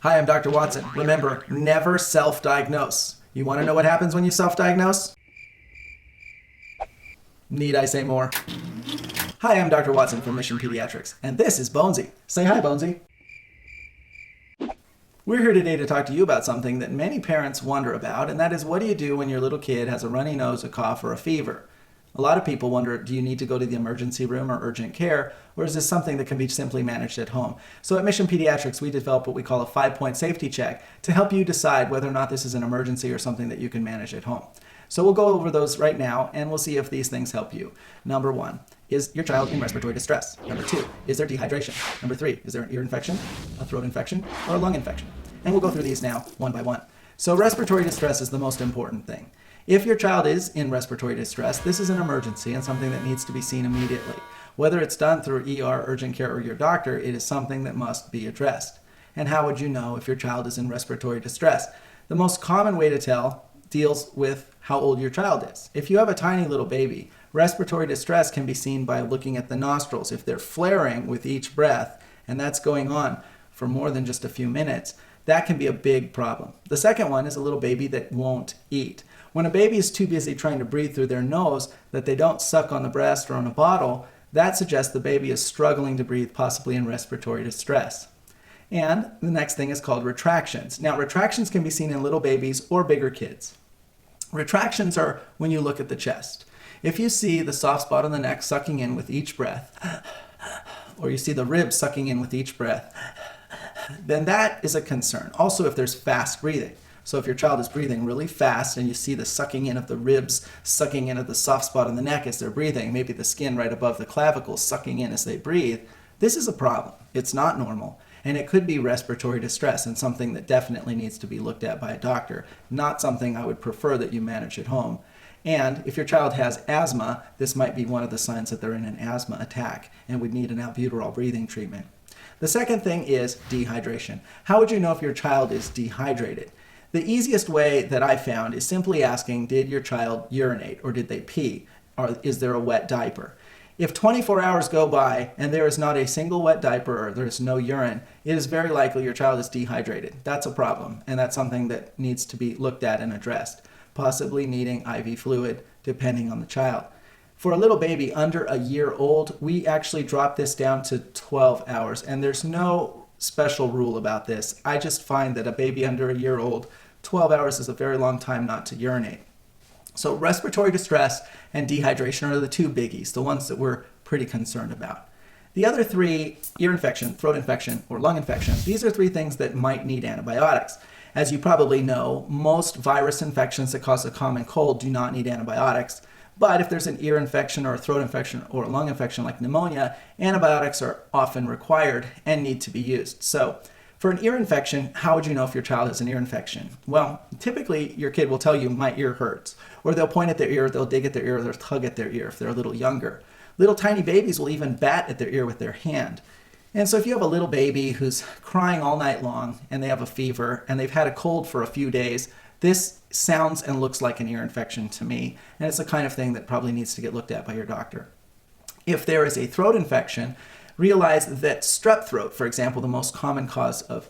Hi, I'm Dr. Watson. Remember, never self-diagnose. You want to know what happens when you self-diagnose? Need I say more? Hi, I'm Dr. Watson from Mission Pediatrics, and this is Bonesy. Say hi, Bonesy. We're here today to talk to you about something that many parents wonder about, and that is, what do you do when your little kid has a runny nose, a cough, or a fever? A lot of people wonder, do you need to go to the emergency room or urgent care, or is this something that can be simply managed at home? So at Mission Pediatrics, we develop what we call a 5-point safety check to help you decide whether or not this is an emergency or something that you can manage at home. So we'll go over those right now, and we'll see if these things help you. Number 1, is your child in respiratory distress? Number 2, is there dehydration? Number 3, is there an ear infection, a throat infection, or a lung infection? And we'll go through these now one by one. So respiratory distress is the most important thing. If your child is in respiratory distress, this is an emergency and something that needs to be seen immediately. Whether it's done through ER, urgent care, or your doctor, it is something that must be addressed. And how would you know if your child is in respiratory distress? The most common way to tell deals with how old your child is. If you have a tiny little baby, respiratory distress can be seen by looking at the nostrils. If they're flaring with each breath, and that's going on for more than just a few minutes, that can be a big problem. The second one is a little baby that won't eat. When a baby is too busy trying to breathe through their nose that they don't suck on the breast or on a bottle, that suggests the baby is struggling to breathe, possibly in respiratory distress. And the next thing is called retractions. Now, retractions can be seen in little babies or bigger kids. Retractions are when you look at the chest. If you see the soft spot on the neck sucking in with each breath, or you see the ribs sucking in with each breath, then that is a concern. Also, if there's fast breathing. So if your child is breathing really fast and you see the sucking in of the ribs, sucking in of the soft spot on the neck as they're breathing, maybe the skin right above the clavicle sucking in as they breathe, this is a problem. It's not normal. And it could be respiratory distress and something that definitely needs to be looked at by a doctor, not something I would prefer that you manage at home. And if your child has asthma, this might be one of the signs that they're in an asthma attack and would need an albuterol breathing treatment. The second thing is dehydration. How would you know if your child is dehydrated? The easiest way that I found is simply asking, did your child urinate or did they pee? Or is there a wet diaper? If 24 hours go by and there is not a single wet diaper or there is no urine, it is very likely your child is dehydrated. That's a problem, and that's something that needs to be looked at and addressed, possibly needing IV fluid depending on the child. For a little baby under a year old, we actually drop this down to 12 hours, and there's no special rule about this. I just find that a baby under a year old, 12 hours is a very long time not to urinate. So respiratory distress and dehydration are the two biggies, the ones that we're pretty concerned about. The other three, ear infection, throat infection, or lung infection, these are three things that might need antibiotics. As you probably know, most virus infections that cause a common cold do not need antibiotics. But if there's an ear infection or a throat infection or a lung infection like pneumonia, antibiotics are often required and need to be used. So for an ear infection, how would you know if your child has an ear infection? Well, typically your kid will tell you, my ear hurts. Or they'll point at their ear, they'll dig at their ear, or they'll tug at their ear if they're a little younger. Little tiny babies will even bat at their ear with their hand. And so if you have a little baby who's crying all night long and they have a fever and they've had a cold for a few days, this sounds and looks like an ear infection to me, and it's the kind of thing that probably needs to get looked at by your doctor. If there is a throat infection, realize that strep throat, for example, the most common cause of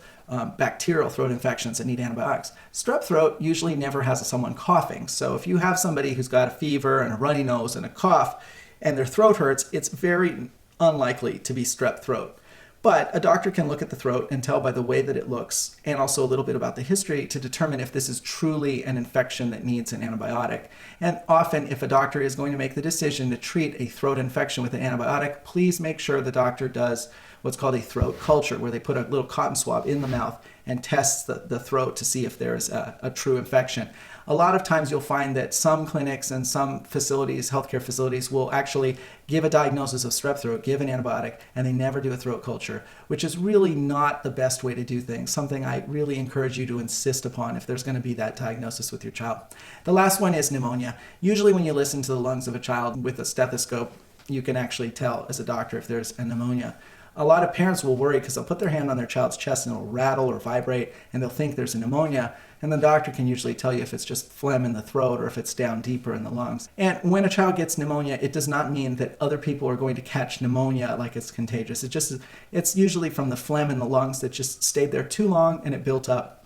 bacterial throat infections that need antibiotics, strep throat usually never has someone coughing. So if you have somebody who's got a fever and a runny nose and a cough and their throat hurts, it's very unlikely to be strep throat. But a doctor can look at the throat and tell by the way that it looks, and also a little bit about the history, to determine if this is truly an infection that needs an antibiotic. And often, if a doctor is going to make the decision to treat a throat infection with an antibiotic, please make sure the doctor does what's called a throat culture, where they put a little cotton swab in the mouth and tests the throat to see if there's a true infection. A lot of times you'll find that some clinics and some facilities, healthcare facilities, will actually give a diagnosis of strep throat, give an antibiotic, and they never do a throat culture, which is really not the best way to do things, something I really encourage you to insist upon if there's going to be that diagnosis with your child. The last one is pneumonia. Usually when you listen to the lungs of a child with a stethoscope, you can actually tell as a doctor if there's a pneumonia. A lot of parents will worry because they'll put their hand on their child's chest and it'll rattle or vibrate and they'll think there's a pneumonia, and the doctor can usually tell you if it's just phlegm in the throat or if it's down deeper in the lungs. And when a child gets pneumonia, it does not mean that other people are going to catch pneumonia like it's contagious. It's usually from the phlegm in the lungs that just stayed there too long and it built up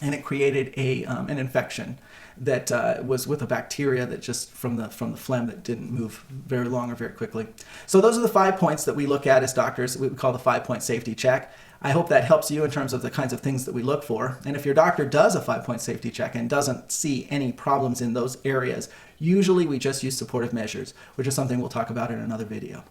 and it created an infection that was with a bacteria that just from the phlegm that didn't move very long or very quickly. So those are the 5 points that we look at as doctors. We call the 5-point safety check. I hope that helps you in terms of the kinds of things that we look for. And if your doctor does a 5-point safety check and doesn't see any problems in those areas, usually we just use supportive measures, which is something we'll talk about in another video.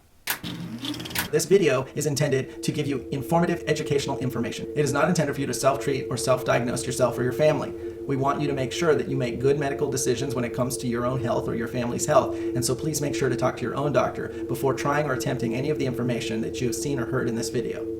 This video is intended to give you informative educational information. It is not intended for you to self-treat or self-diagnose yourself or your family. We want you to make sure that you make good medical decisions when it comes to your own health or your family's health. And so please make sure to talk to your own doctor before trying or attempting any of the information that you have seen or heard in this video.